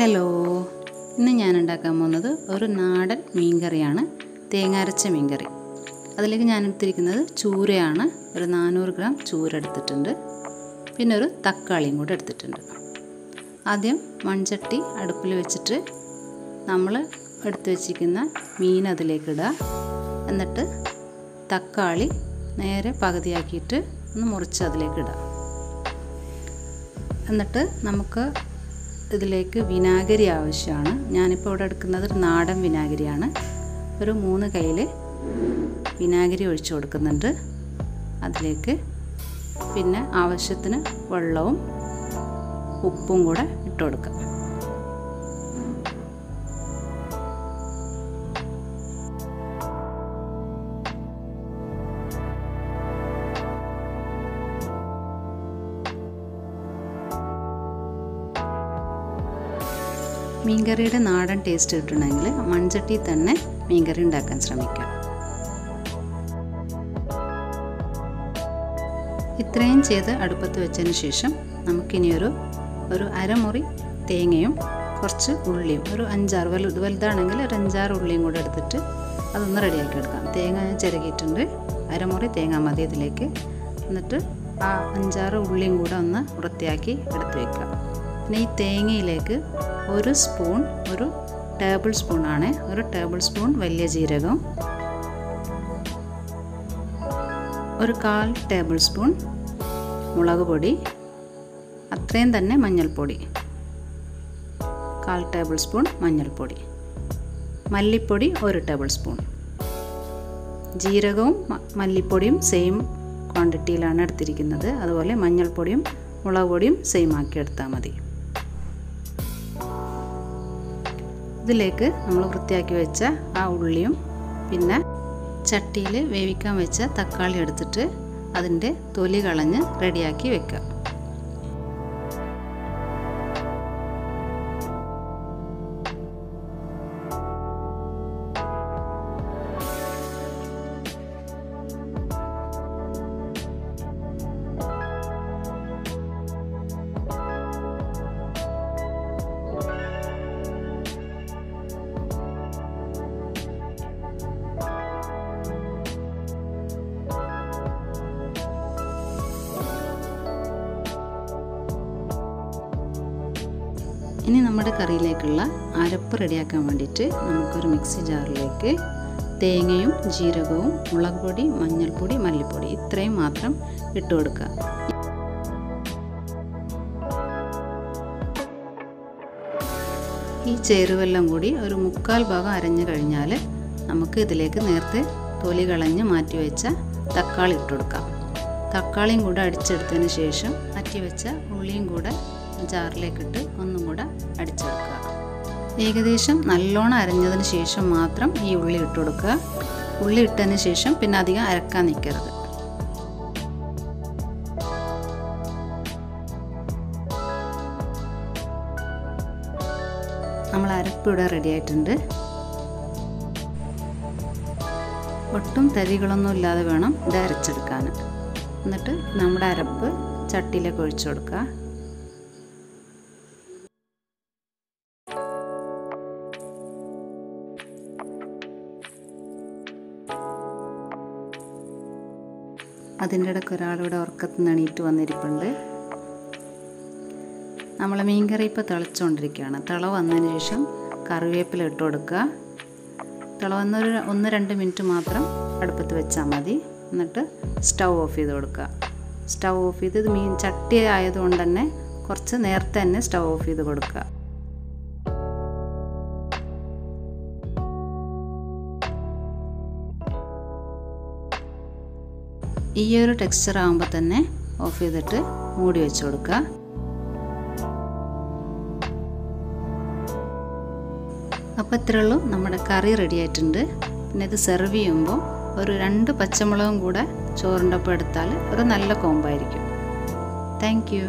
Hello, ഇന്ന് ഞാൻ ഉണ്ടാക്കാൻ പോകുന്നത് ഒരു നാടൻ മീൻകറിയാണ്. തേങ്ങ അരച്ച മീൻകറി. അതിലേക്ക് ഞാൻ എടുത്തിരിക്കുന്നത് ചൂരയാണ്. ഒരു 400 ഗ്രാം ചൂര എടുത്തിട്ടുണ്ട്. പിന്നെ ഒരു തക്കാളിയും കൂടെ എടുത്തിട്ടുണ്ട്. ആദ്യം മൺചട്ടി അടുപ്പിൽ വെച്ചിട്ട് നമ്മൾ എടുത്ത് വെച്ചിരിക്കുന്ന മീൻ അതിലേക്ക് ഇടുക. എന്നിട്ട് തക്കാളി നേരെ പകുതിയാക്കിയിട്ട് ഒന്ന് മുറിച്ച് അതിലേക്ക് ഇടുക. എന്നിട്ട് നമുക്ക് ഇതിലേക്ക് വിനാഗിരി ആവശ്യമാണ്. ഞാനിപ്പോൾ ഇവിടെ എടുക്കുന്നത് ഒരു നാടൻ വിനാഗിരിയാണ്. ഒരു 3 കയ്യിൽ വിനാഗിരി ഒഴിച്ചു കൊടുക്കുന്നുണ്ട്. അതിലേക്ക് പിന്നെ ആവശ്യത്തിന് വെള്ളവും ഉപ്പും കൂടെ ഇട്ട് കൊടുക്കുക. മീൻകറിയുടെ നാടൻ ടേസ്റ്റ് കിട്ടണമെങ്കിൽ മൺചട്ടിയിൽ തന്നെ മീൻകറി ഉണ്ടാക്കാൻ ശ്രമിക്കുക. ഇത്രയും ചെയ്ത് അടുപ്പത്ത് വെച്ചതിന് ശേഷം നമുക്കിനി ഒരു അരമുറി തേങ്ങയും കുറച്ച് ഉള്ളിയും, ഒരു 5-6 വലുതാണെങ്കിൽ ഒരു 5-6 ഉള്ളിയും കൂടെ എടുത്തിട്ട് അതൊന്ന് റെഡിയാക്കി എടുക്കാം. തേങ്ങ ചിരകിയിട്ടുണ്ട്. അരമുറി തേങ്ങ മതി ഇതിലേക്ക്. എന്നിട്ട് ആ 5-6 ഉള്ളിയും കൂടെ ഒന്ന് വൃത്തിയാക്കി എടുത്ത് വയ്ക്കുക. പിന്നെ ഈ തേങ്ങയിലേക്ക് ഒരു ടേബിൾ സ്പൂണാണ്, ഒരു ടേബിൾ സ്പൂൺ വലിയ ജീരകം, ഒരു 1/4 ടേബിൾ സ്പൂൺ മുളക് പൊടി, അത്രയും തന്നെ മഞ്ഞൾപ്പൊടി, 1/4 ടേബിൾ സ്പൂൺ മഞ്ഞൾപ്പൊടി, മല്ലിപ്പൊടി 1 ടേബിൾ സ്പൂൺ. ജീരകവും മല്ലിപ്പൊടിയും സെയിം ക്വാണ്ടിറ്റിയിലാണ് എടുത്തിരിക്കുന്നത്. അതുപോലെ മഞ്ഞൾപ്പൊടിയും മുളക് പൊടിയും സെയിം ആക്കി എടുത്താൽ മതി. ഇതിലേക്ക് നമ്മൾ വൃത്തിയാക്കി വെച്ച ആ ഉള്ളിയും പിന്നെ ചട്ടിയിൽ വേവിക്കാൻ വെച്ച തക്കാളി എടുത്തിട്ട് അതിൻ്റെ തൊലി കളഞ്ഞ് റെഡിയാക്കി വെക്കുക. ഇനി നമ്മുടെ കറിയിലേക്കുള്ള അരപ്പ് റെഡിയാക്കാൻ വേണ്ടിയിട്ട് നമുക്കൊരു മിക്സി ജാറിലേക്ക് തേങ്ങയും ജീരകവും മുളക് പൊടി, മഞ്ഞൾപ്പൊടി, മല്ലിപ്പൊടി ഇത്രയും മാത്രം ഇട്ട് കൊടുക്കുക. ഈ ചേരുവെല്ലാം കൂടി ഒരു 1/4 ഭാഗം അരഞ്ഞു കഴിഞ്ഞാൽ നമുക്ക് ഇതിലേക്ക് നേരത്തെ തൊലി കളഞ്ഞ് മാറ്റി വെച്ച തക്കാളി ഇട്ട് കൊടുക്കാം. തക്കാളിയും കൂടെ അടിച്ചെടുത്തതിന് ശേഷം മാറ്റി വെച്ച ഉള്ളിയും കൂടെ ജാറിലേക്കിട്ട് ഒന്നും കൂടെ അടിച്ചെടുക്കുക. ഏകദേശം നല്ലോണം അരഞ്ഞതിന് ശേഷം മാത്രം ഈ ഉള്ളി ഇട്ട് കൊടുക്കുക. ഉള്ളി ഇട്ടതിന് ശേഷം പിന്നെ അധികം അരക്കാൻ നിൽക്കരുത്. നമ്മൾ അരപ്പ് ഇവിടെ റെഡി ആയിട്ടുണ്ട്. ഒട്ടും തരികളൊന്നും ഇല്ലാതെ വേണം ഇത് അരച്ചെടുക്കാൻ. എന്നിട്ട് നമ്മുടെ അരപ്പ് ചട്ടിയിലേക്ക് ഒഴിച്ചു കൊടുക്കുക. അതിൻ്റെ ഇടയ്ക്ക് ഒരാളിവിടെ ഉറക്കത്തിൽ നിന്ന് എണീറ്റ് വന്നിരിപ്പുണ്ട്. നമ്മൾ മീൻകറി ഇപ്പോൾ തിളച്ചുകൊണ്ടിരിക്കുകയാണ്. തിള വന്നതിന് ശേഷം കറിവേപ്പില ഇട്ട് കൊടുക്കുക. തിള വന്ന 1-2 മിനിറ്റ് മാത്രം അടുപ്പത്ത് വെച്ചാൽ മതി. എന്നിട്ട് സ്റ്റൗ ഓഫ് ചെയ്ത് കൊടുക്കുക. സ്റ്റൗ ഓഫ് ചെയ്ത് ഇത് മീൻ ചട്ടി ആയതുകൊണ്ട് തന്നെ കുറച്ച് നേരത്തെ തന്നെ സ്റ്റൗ ഓഫ് ചെയ്ത് കൊടുക്കുക. ഈ ഒരു ടെക്സ്ചർ ആകുമ്പോൾ തന്നെ ഓഫ് ചെയ്തിട്ട് മൂടി വെച്ച് കൊടുക്കുക. അപ്പോൾ ഇത്രയേ ഉള്ളൂ, നമ്മുടെ കറി റെഡി ആയിട്ടുണ്ട്. പിന്നെ ഇത് സെർവ് ചെയ്യുമ്പോൾ ഒരു 2 പച്ചമുളകും കൂടെ ചോറിൻ്റെ ഒപ്പം എടുത്താൽ ഒരു നല്ല കോംബോ ആയിരിക്കും. Thank you.